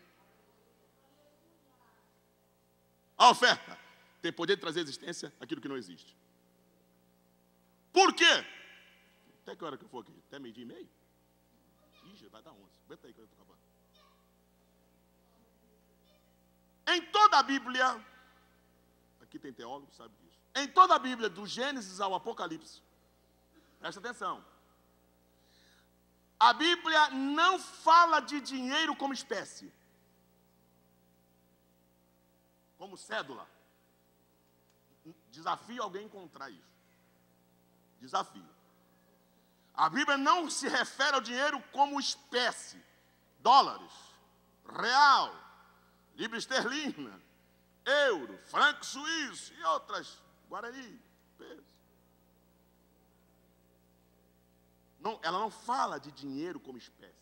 Speaker 1: a oferta tem poder de trazer à existência aquilo que não existe. Por quê? Até que hora que eu for aqui? Até meio-dia e meio? Ih, vai dar 11. Aguenta aí que eu estou acabando. Em toda a Bíblia, aqui tem teólogo que sabe disso. Em toda a Bíblia, do Gênesis ao Apocalipse, presta atenção. A Bíblia não fala de dinheiro como espécie, como cédula. Desafio alguém encontrar isso. Desafio. A Bíblia não se refere ao dinheiro como espécie. Dólares, real, libra esterlina, euro, franco suíço e outras, guarani, peso. Não, ela não fala de dinheiro como espécie.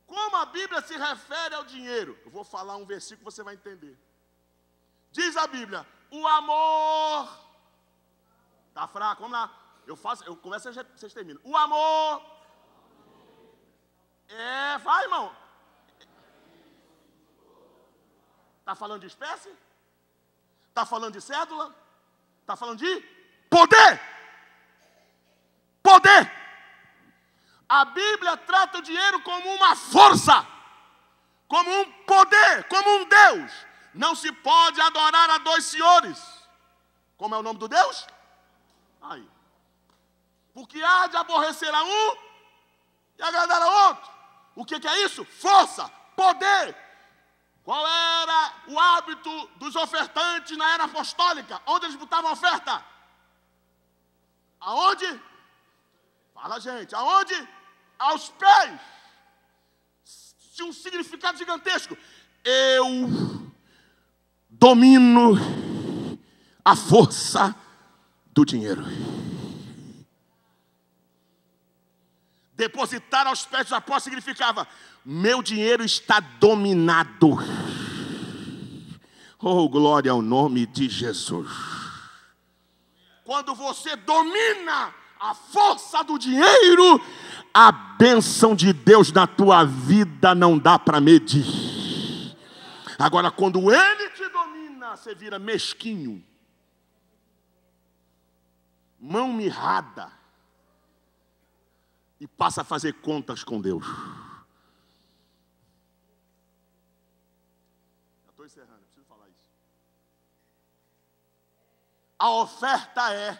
Speaker 1: Como a Bíblia se refere ao dinheiro? Eu vou falar um versículo que você vai entender. Diz a Bíblia, o amor... Está fraco, vamos lá. Eu começo, vocês terminam. O amor... vai, irmão. Está falando de espécie? Está falando de cédula? Está falando de poder. Poder. A Bíblia trata o dinheiro como uma força, como um poder, como um Deus. Não se pode adorar a dois senhores. Como é o nome do Deus? Aí. Porque há de aborrecer a um e agradar a outro. O que é isso? Força, poder. Qual era o hábito dos ofertantes na era apostólica? Onde eles botavam a oferta? Aonde? Fala, gente. Aonde? Aos pés. Tinha um significado gigantesco. Eu domino a força do dinheiro. Depositar aos pés dos apóstolos significava: meu dinheiro está dominado. Oh, glória ao nome de Jesus. Quando você domina a força do dinheiro, a bênção de Deus na tua vida não dá para medir. Agora, quando Ele te domina, você vira mesquinho, mão mirrada, e passa a fazer contas com Deus. Já estou encerrando, eu preciso falar isso. A oferta é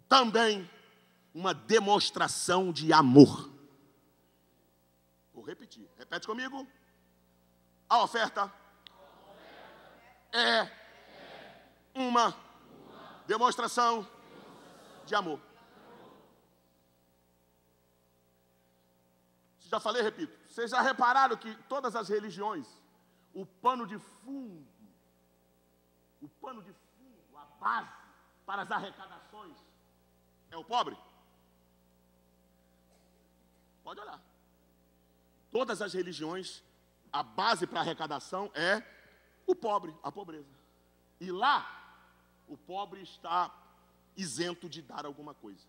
Speaker 1: também uma demonstração de amor. Vou repetir, repete comigo. A oferta é uma demonstração de amor. Já falei, repito. Vocês já repararam que todas as religiões, o pano de fundo, a base para as arrecadações é o pobre? Pode olhar. Todas as religiões, a base para a arrecadação é o pobre, a pobreza. E lá, o pobre está isento de dar alguma coisa.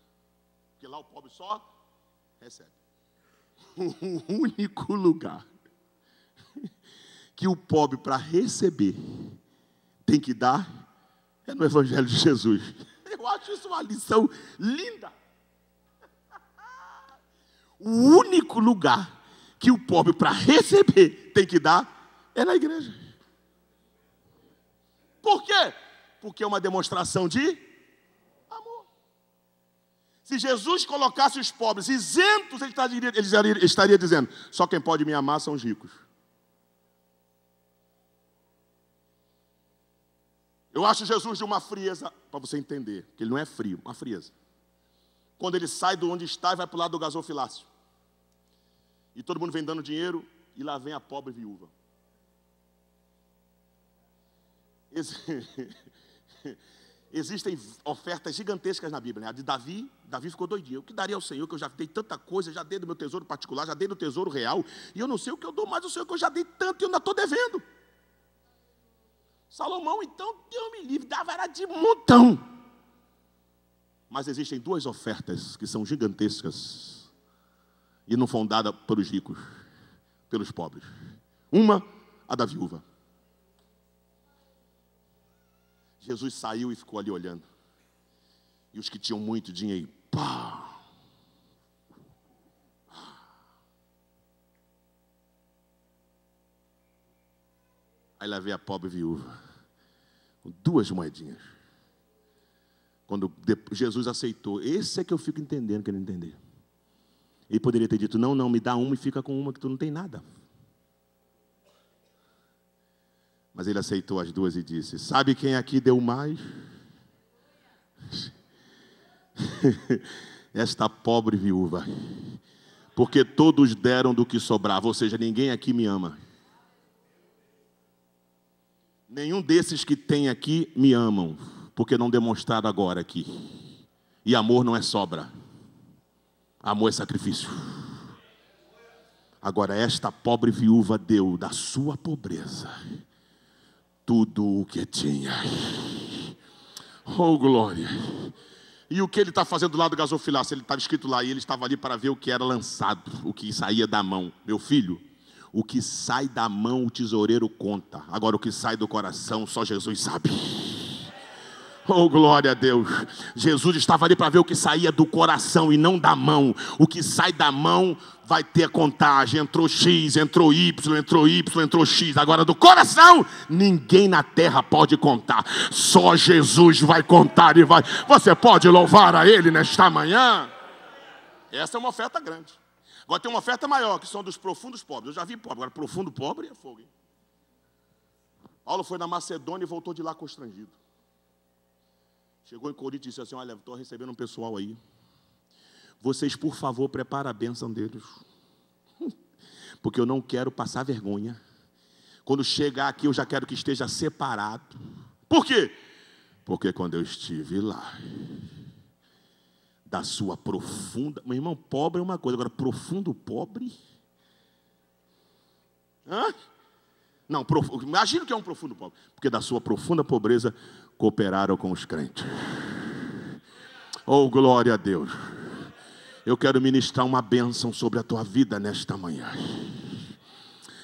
Speaker 1: Porque lá o pobre só recebe. O único lugar que o pobre, para receber, tem que dar é no Evangelho de Jesus. Eu acho isso uma lição linda. O único lugar que o pobre, para receber, tem que dar é na igreja. Por quê? Porque é uma demonstração de amor. Se Jesus colocasse os pobres isentos, ele estaria dizendo: só quem pode me amar são os ricos. Eu acho Jesus de uma frieza, para você entender, que ele não é frio, uma frieza. Quando ele sai de onde está e vai para o lado do gasofilácio. E todo mundo vem dando dinheiro, e lá vem a pobre viúva. Existem ofertas gigantescas na Bíblia, né? A de Davi ficou doidinho. O que daria ao Senhor, que eu já dei tanta coisa, já dei do meu tesouro particular, já dei do tesouro real, e eu não sei o que eu dou mais ao Senhor, que eu já dei tanto e eu ainda estou devendo. Salomão, então, Deus me livre, dava era de montão. Mas existem duas ofertas que são gigantescas e não foram dadas pelos ricos, pelos pobres. Uma, a da viúva. Jesus saiu e ficou ali olhando. E os que tinham muito dinheiro, pá! Aí lá veio a pobre viúva, com 2 moedinhas. Quando Jesus aceitou, esse é que eu fico entendendo, querendo entender. Ele poderia ter dito: não, me dá uma e fica com uma que tu não tem nada. Mas ele aceitou as 2 e disse: sabe quem aqui deu mais? Esta pobre viúva. Porque todos deram do que sobrava, ou seja, ninguém aqui me ama. Nenhum desses que tem aqui me amam, porque não demonstraram agora aqui. E amor não é sobra. Amor é sacrifício. Agora, esta pobre viúva deu da sua pobreza tudo o que tinha. Oh, glória. E o que ele está fazendo lá do gasofilácio? Ele estava escrito lá, e ele estava ali para ver o que era lançado, o que saía da mão. Meu filho, o que sai da mão o tesoureiro conta. Agora o que sai do coração só Jesus sabe. Oh, glória a Deus. Jesus estava ali para ver o que saía do coração e não da mão. O que sai da mão vai ter contagem. Entrou X, entrou Y, entrou X. Agora do coração, ninguém na terra pode contar. Só Jesus vai contar e vai. Você pode louvar a Ele nesta manhã? Essa é uma oferta grande. Agora tem uma oferta maior, que são dos profundos pobres. Eu já vi pobre, agora profundo pobre é fogo, hein? Paulo foi na Macedônia e voltou de lá constrangido. Chegou em Corinto e disse assim: olha, estou recebendo um pessoal aí. Vocês, por favor, preparem a bênção deles. Porque eu não quero passar vergonha. Quando chegar aqui, eu já quero que esteja separado. Por quê? Porque quando eu estive lá, da sua profunda... Meu irmão, pobre é uma coisa, agora profundo pobre... Hã? Não, imagina o que é um profundo pobre. Porque da sua profunda pobreza cooperaram com os crentes. Oh, glória a Deus. Eu quero ministrar uma bênção sobre a tua vida nesta manhã.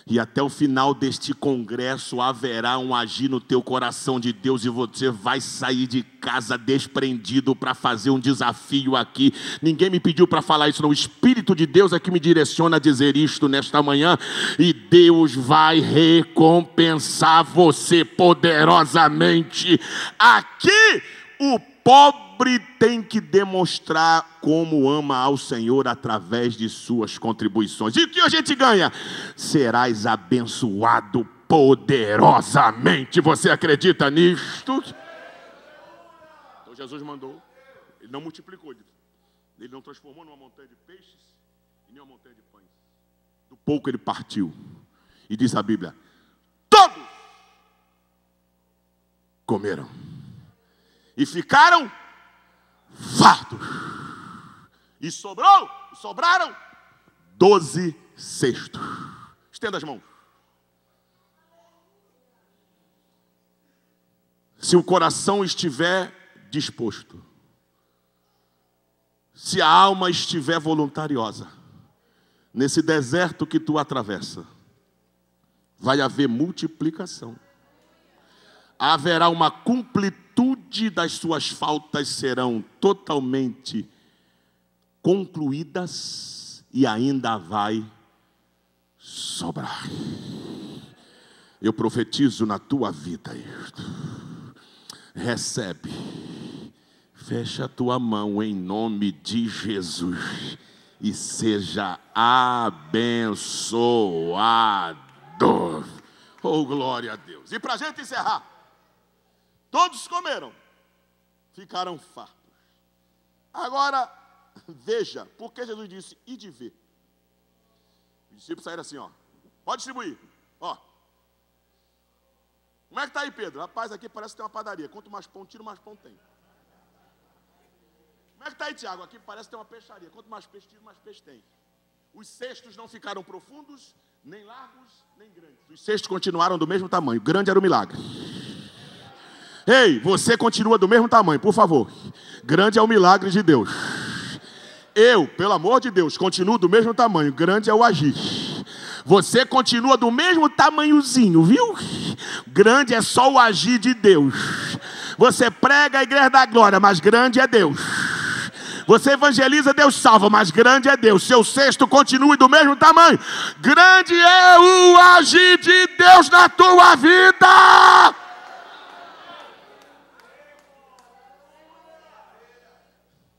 Speaker 1: E até o final deste congresso haverá um agir no teu coração de Deus, e você vai sair de casa desprendido para fazer um desafio aqui. Ninguém me pediu para falar isso, não. O Espírito de Deus é que me direciona a dizer isto nesta manhã. E Deus vai recompensar você poderosamente. Aqui o pobre tem que demonstrar como ama ao Senhor através de suas contribuições. E o que a gente ganha? Serás abençoado poderosamente. Você acredita nisto? Então Jesus mandou. Ele não multiplicou. Ele não transformou numa montanha de peixes e nem uma montanha de pães. Do pouco ele partiu. E diz a Bíblia: todos comeram e ficaram fartos. E sobraram 12 cestos. Estenda as mãos. Se o coração estiver disposto, se a alma estiver voluntariosa, nesse deserto que tu atravessa, vai haver multiplicação. Haverá uma completude das suas faltas, serão totalmente concluídas e ainda vai sobrar. Eu profetizo na tua vida isto. Recebe Fecha a tua mão em nome de Jesus e seja abençoado. Oh, glória a Deus. E para a gente encerrar, todos comeram, ficaram fartos. Agora, veja, porque Jesus disse, e de ver. Os discípulos saíram assim, ó. Pode distribuir, ó. Como é que está aí, Pedro? Rapaz, aqui parece que tem uma padaria. Quanto mais pão tira, mais pão tem. Como é que está aí, Tiago? Aqui parece que tem uma peixaria. Quanto mais peixe tira, mais peixe tem. Os cestos não ficaram profundos, nem largos, nem grandes. Os cestos continuaram do mesmo tamanho. Grande era o milagre. Ei, você continua do mesmo tamanho, por favor. Grande é o milagre de Deus. Eu, pelo amor de Deus, continuo do mesmo tamanho. Grande é o agir. Você continua do mesmo tamanhozinho, viu? Grande é só o agir de Deus. Você prega a igreja da glória, mas grande é Deus. Você evangeliza, Deus salva, mas grande é Deus. Seu cesto continue do mesmo tamanho. Grande é o agir de Deus na tua vida.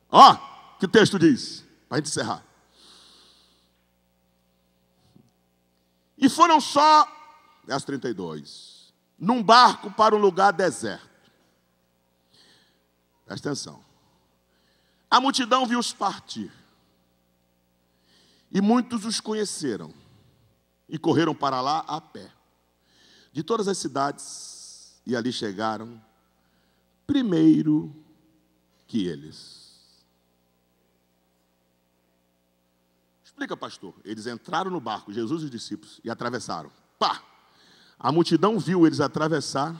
Speaker 1: Ó, que o texto diz, para a gente encerrar. E foram só, verso 32, num barco para um lugar deserto. Presta atenção. A multidão viu-os partir. E muitos os conheceram. E correram para lá a pé. De todas as cidades. E ali chegaram primeiro que eles. Explica, pastor. Eles entraram no barco, Jesus e os discípulos, e atravessaram. Pá! A multidão viu eles atravessar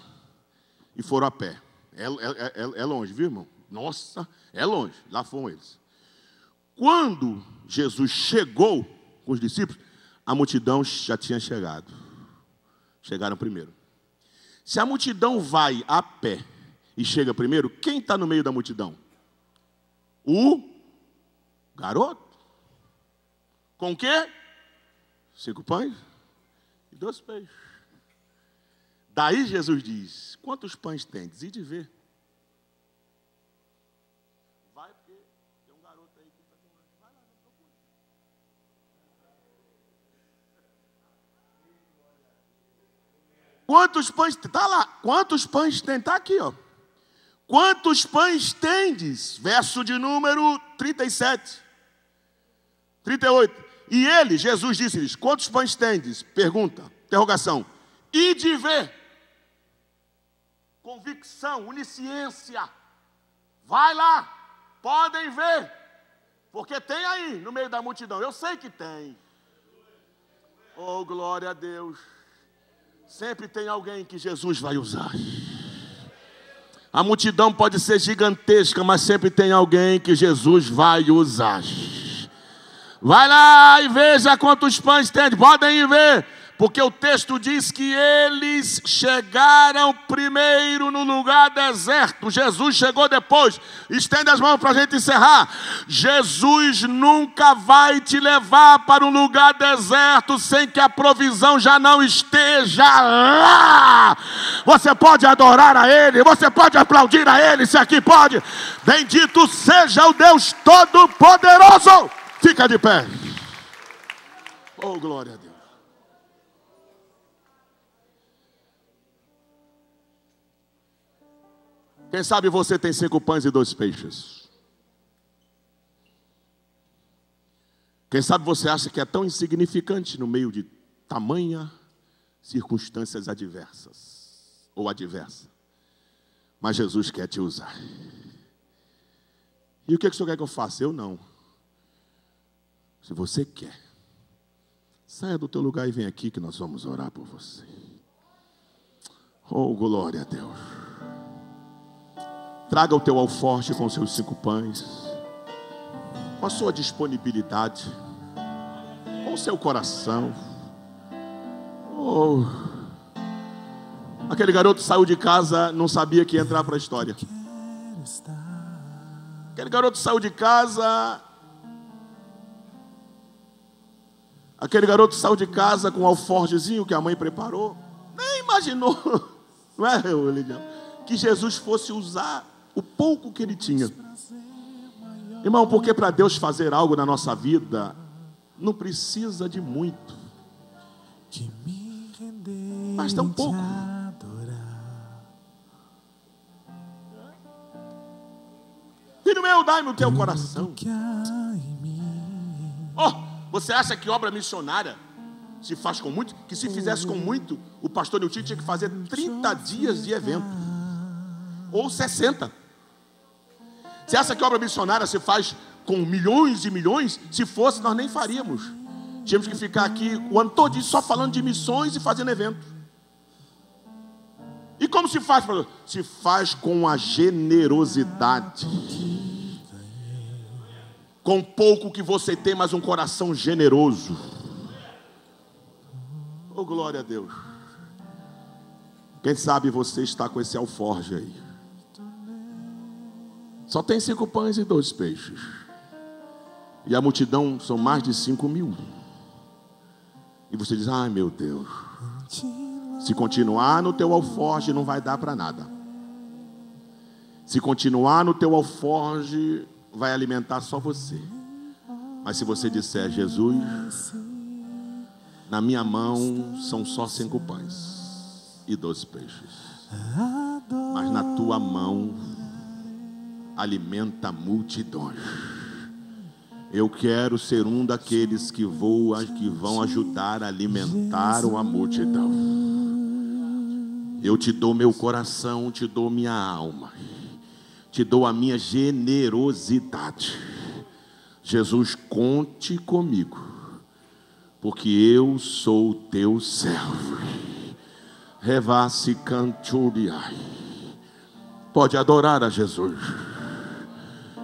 Speaker 1: e foram a pé. É longe, viu, irmão? Nossa, é longe. Lá foram eles. Quando Jesus chegou com os discípulos, a multidão já tinha chegado. Chegaram primeiro. Se a multidão vai a pé e chega primeiro, quem está no meio da multidão? O garoto. Com o quê? 5 pães e 2 peixes. Daí Jesus diz, quantos pães tendes? E de ver. Vai, porque tem um garoto aí que está com... Vai lá, não procura. Quantos pães... Está lá. Quantos pães tem? Está aqui, ó. Quantos pães tendes? Verso de número 37. 38. E ele, Jesus, disse-lhes, quantos pães tendes? Pergunta, interrogação. E de ver. Convicção, onisciência. Vai lá, podem ver. Porque tem aí, no meio da multidão. Eu sei que tem. Oh, glória a Deus. Sempre tem alguém que Jesus vai usar. A multidão pode ser gigantesca, mas sempre tem alguém que Jesus vai usar. Vai lá e veja quantos pães tem. Podem ir ver. Porque o texto diz que eles chegaram primeiro no lugar deserto. Jesus chegou depois. Estende as mãos para a gente encerrar. Jesus nunca vai te levar para um lugar deserto sem que a provisão já não esteja lá. Você pode adorar a Ele. Você pode aplaudir a Ele. Se aqui pode. Bendito seja o Deus Todo-Poderoso. Fica de pé. Oh, glória a Deus. Quem sabe você tem 5 pães e 2 peixes. Quem sabe você acha que é tão insignificante no meio de tamanha circunstâncias adversas ou adversa. Mas Jesus quer te usar. E o que o senhor quer que eu faça? Eu não. Se você quer, saia do teu lugar e vem aqui que nós vamos orar por você. Oh, glória a Deus. Traga o teu alforje com seus 5 pães, com a sua disponibilidade, com o seu coração. Oh, aquele garoto saiu de casa, não sabia que ia entrar para a história. Aquele garoto saiu de casa... Aquele garoto saiu de casa com um alforjezinho que a mãe preparou. Nem imaginou, não é, Elidião, que Jesus fosse usar o pouco que ele tinha. Irmão, porque para Deus fazer algo na nossa vida, não precisa de muito. Basta um pouco. Filho meu, dai-me o teu coração. Oh, você acha que obra missionária se faz com muito? Que se fizesse com muito, o pastor Nilton tinha que fazer 30 dias de evento. Ou 60. Você acha que obra missionária se faz com milhões e milhões? Se fosse, nós nem faríamos. Tínhamos que ficar aqui o ano todo só falando de missões e fazendo eventos. E como se faz, pastor? Se faz com a generosidade. Com pouco que você tem, mas um coração generoso. Oh, glória a Deus. Quem sabe você está com esse alforje aí. Só tem 5 pães e 2 peixes. E a multidão são mais de 5.000. E você diz, ai meu Deus, se continuar no teu alforje não vai dar para nada. Se continuar no teu alforje vai alimentar só você. Mas se você disser, Jesus, na minha mão são só 5 pães e 2 peixes, mas na tua mão alimenta multidões. Eu quero ser um daqueles que vão ajudar a alimentar uma multidão. Eu te dou meu coração, te dou minha alma, te dou a minha generosidade. Jesus, conte comigo, porque eu sou teu servo. Revasse canturiai. Pode adorar a Jesus.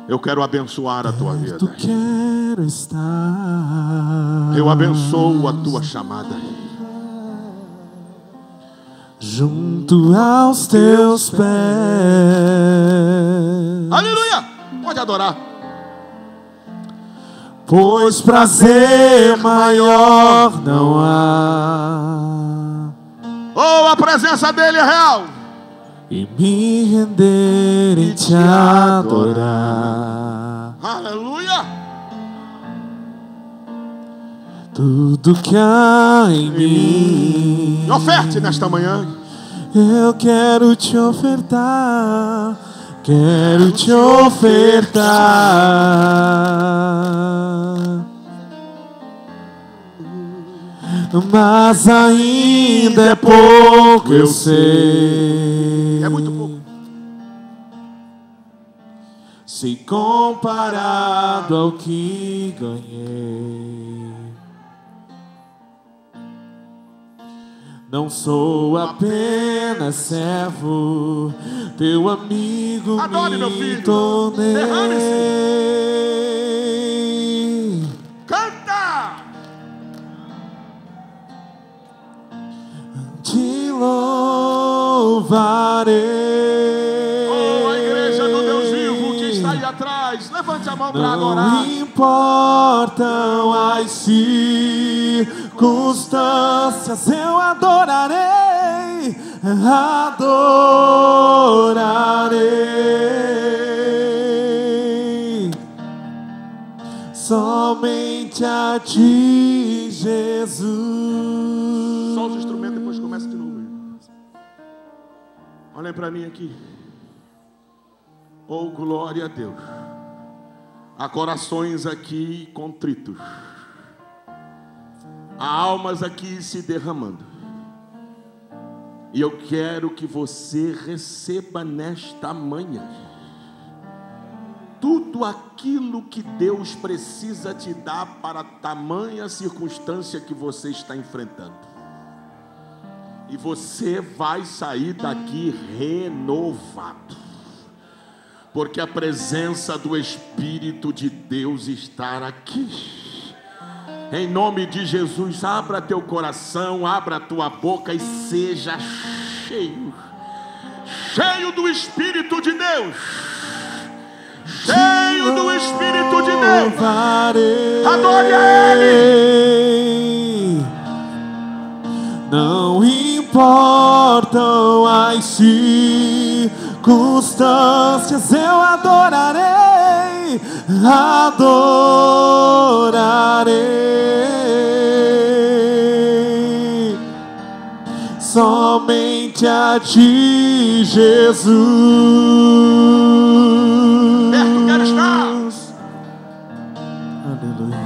Speaker 1: Eu quero abençoar a tua vida.
Speaker 2: Quero estar.
Speaker 1: Eu abençoo a tua chamada.
Speaker 2: Junto aos teus pés.
Speaker 1: Aleluia! Pode adorar.
Speaker 2: Pois prazer maior não há.
Speaker 1: Oh, a presença dele é real.
Speaker 2: E me render e te adorar.
Speaker 1: Aleluia!
Speaker 2: Tudo que há em mim.
Speaker 1: Me oferte nesta manhã.
Speaker 2: Eu quero te ofertar. Quero te ofertar. Mas ainda é pouco, eu sei.
Speaker 1: É muito pouco.
Speaker 2: Se comparado ao que ganhei, não sou apenas servo, teu amigo.
Speaker 1: Adore,
Speaker 2: me
Speaker 1: meu filho.
Speaker 2: tornei.
Speaker 1: Derrame-se. Canta!
Speaker 2: Te louvarei.
Speaker 1: Oh, a igreja do Deus vivo que está aí atrás, levante a mão para adorar.
Speaker 2: Não importam as circunstâncias, eu adorarei, adorarei somente a ti, Jesus.
Speaker 1: Só os instrumentos, depois começa de novo. Olhem para mim aqui. Oh, glória a Deus. Há corações aqui contritos. Há almas aqui se derramando. E eu quero que você receba nesta manhã tudo aquilo que Deus precisa te dar para a tamanha circunstância que você está enfrentando. E você vai sair daqui renovado, porque a presença do Espírito de Deus está aqui. Em nome de Jesus, abra teu coração, abra tua boca e seja cheio, cheio do Espírito de Deus, cheio do Espírito de Deus. Adore a Ele.
Speaker 2: Não importam as circunstâncias, circunstâncias eu adorarei, adorarei somente a Ti, Jesus.
Speaker 1: Perto quero estar.
Speaker 2: Aleluia.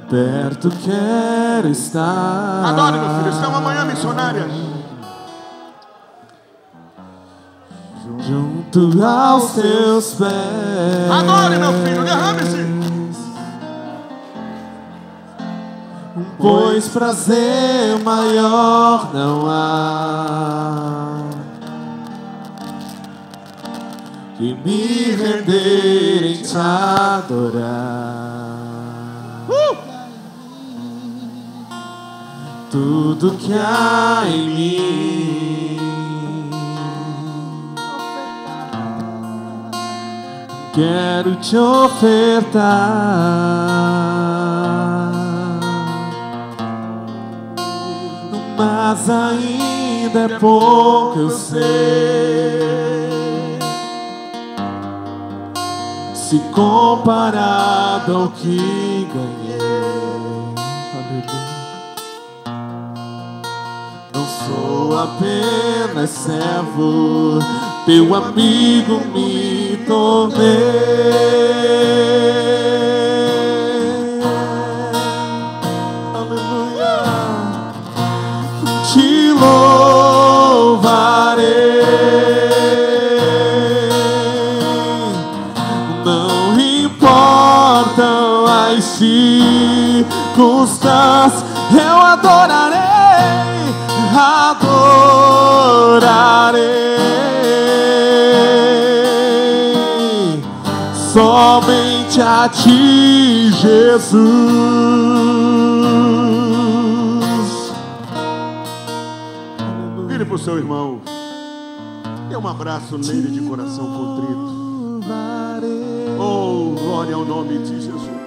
Speaker 2: Perto quero estar.
Speaker 1: Adore, meu filho, isso é uma manhã missionária.
Speaker 2: Junto aos Teus pés.
Speaker 1: Adore, meu filho, derrame-se.
Speaker 2: Pois prazer maior não há que me render em Te adorar. Tudo que há em mim quero Te ofertar, mas ainda é pouco, eu sei, se comparado ao que ganhei. Aleluia. Não sou apenas servo, Teu amigo me tornei. Aleluia. Te louvarei, não importam as circunstâncias, eu adorarei, adorarei somente a Ti, Jesus.
Speaker 1: Vire para o seu irmão, dê um abraço nele de coração contrito. Oh, glória ao nome de Jesus.